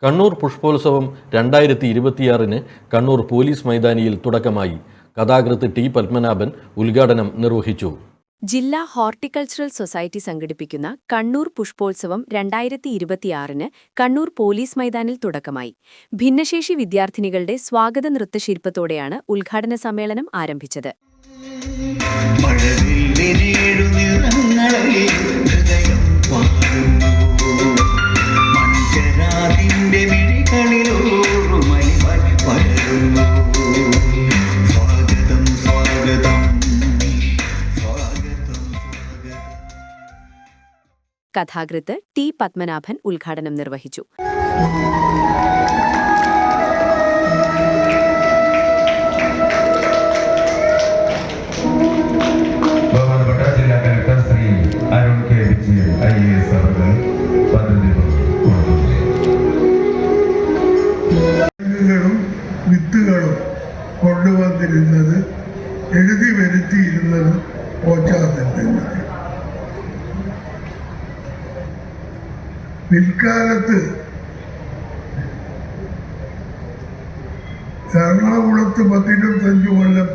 Kannur പുഷ്പോത്സവം 2026 Kannur police മൈതാനിയിൽ തുടക്കമായി. കഥാകൃത്ത് ടി പത്മനാഭൻ ഉദ്ഘാടനം നിർവഹിച്ചു. ജില്ലാ ഹോർട്ടിക്കൾച്ചറൽ സൊസൈറ്റി സംഘടിപ്പിക്കുന്ന കണ്ണൂർ പുഷ്പോത്സവം 2026 കണ്ണൂർ പോലീസ് മൈതാനിൽ തുടക്കമായി. ഭിന്നശേഷി വിദ്യാർത്ഥിനികളുടെ സ്വാഗത നൃത്തശില്പത്തോടെയാണ് ഉദ്ഘാടന സമ്മേളനം ആരംഭിച്ചത്. കഥാകൃത്ത് ടി പത്മനാഭൻ ഉദ്ഘാടനം നിർവഹിച്ചു. ബഹുമാനപ്പെട്ട ജില്ലാ collector Shri Arun K Vijayan IAS അവർ പദ്ധതി വിത്തുകളും കൊണ്ടുവന്നിരുന്നത് എഴുതി വരുത്തിയിരുന്നത് ഓച്ചാതിൽ നിന്നാണ്. പിൽക്കാലത്ത് എറണാകുളത്ത് 15 കൊല്ലം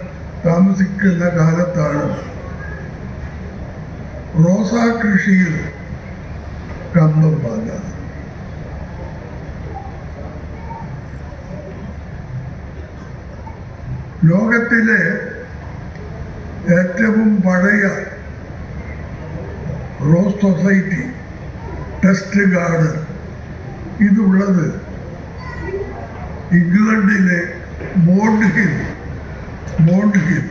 താമസിക്കുന്ന കാലത്താണ് റോസാ കൃഷിയിൽ കമ്പം വന്നത്. ലോകത്തിലെ ഏറ്റവും പഴയ റോസ് സൊസൈറ്റി ടെസ്റ്റ് ഗാർഡൻ ഇതുള്ളത് ഇംഗ്ലണ്ടിലെ മോണ്ട് ഹിൽ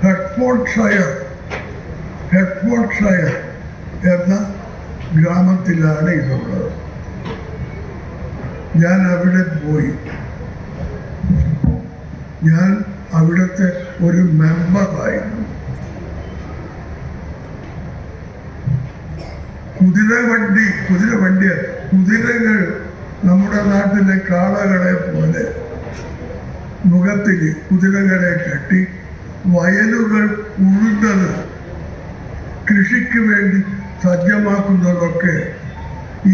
ഹെഡ്ഫോർഡ്ഷയർ എന്ന ഗ്രാമത്തിലാണ് ഇതുള്ളത്. ഞാൻ അവിടെ പോയി. ഞാൻ അവിടുത്തെ ഒരു മെമ്പറായിരുന്നു. കുതിരകൾ നമ്മുടെ നാട്ടിലെ കാളകളെ പോലെ മുഖത്തിൽ കുതിരകളെ കെട്ടി വയലുകൾ ഉഴുന്നത് കൃഷിക്ക് വേണ്ടി സജ്ജമാക്കുന്നതൊക്കെ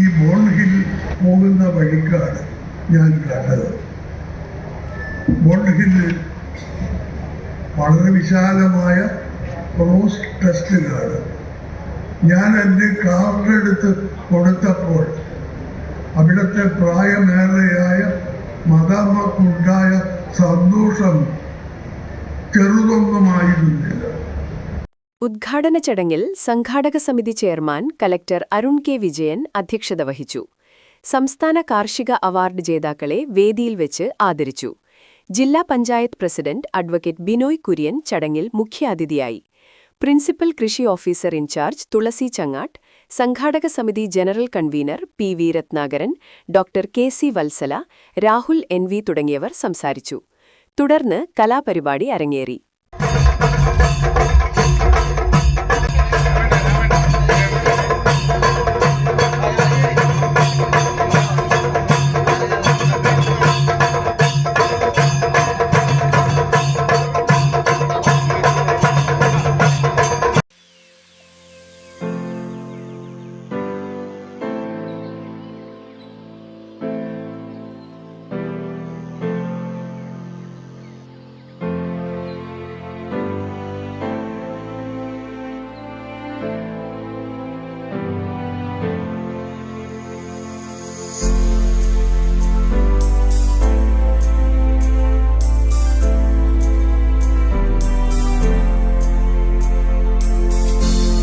ഈ മോണ്ട് ഹിൽ പോകുന്ന വഴിക്കാണ് ഞാൻ കണ്ടത്. മോണ്ട് ഹില്ലിൽ വളരെ വിശാലമായ റോസ് ടെസ്റ്റ് ഗാർഡൻ. ഞാൻ എൻ്റെ കാർഡെടുത്ത് കൊടുത്തപ്പോൾ അവിടുത്തെ പ്രായമേറെയായ മദാമ്മക്കുണ്ടായ സന്തോഷം ചെറുതൊന്നുമായിരുന്നില്ല. ഉദ്ഘാടന ചടങ്ങിൽ സംഘാടക സമിതി chairman collector Arun K Vijayan അധ്യക്ഷത വഹിച്ചു. സംസ്ഥാന കാർഷിക അവാർഡ് ജേതാക്കളെ വേദിയിൽ വെച്ച് ആദരിച്ചു. ജില്ലാ പഞ്ചായത്ത് പ്രസിഡന്റ് അഡ്വക്കേറ്റ് ബിനോയ് കുര്യൻ ചടങ്ങിൽ മുഖ്യാതിഥിയായി. പ്രിൻസിപ്പൽ കൃഷി ഓഫീസർ ഇൻചാർജ് തുളസി ചങ്ങാട്ട്, സംഘാടക സമിതി general convener PV Ratnakaran, doctor KC Vatsala, Rahul NV തുടങ്ങിയവർ സംസാരിച്ചു. തുടർന്ന് കലാപരിപാടി അരങ്ങേറി.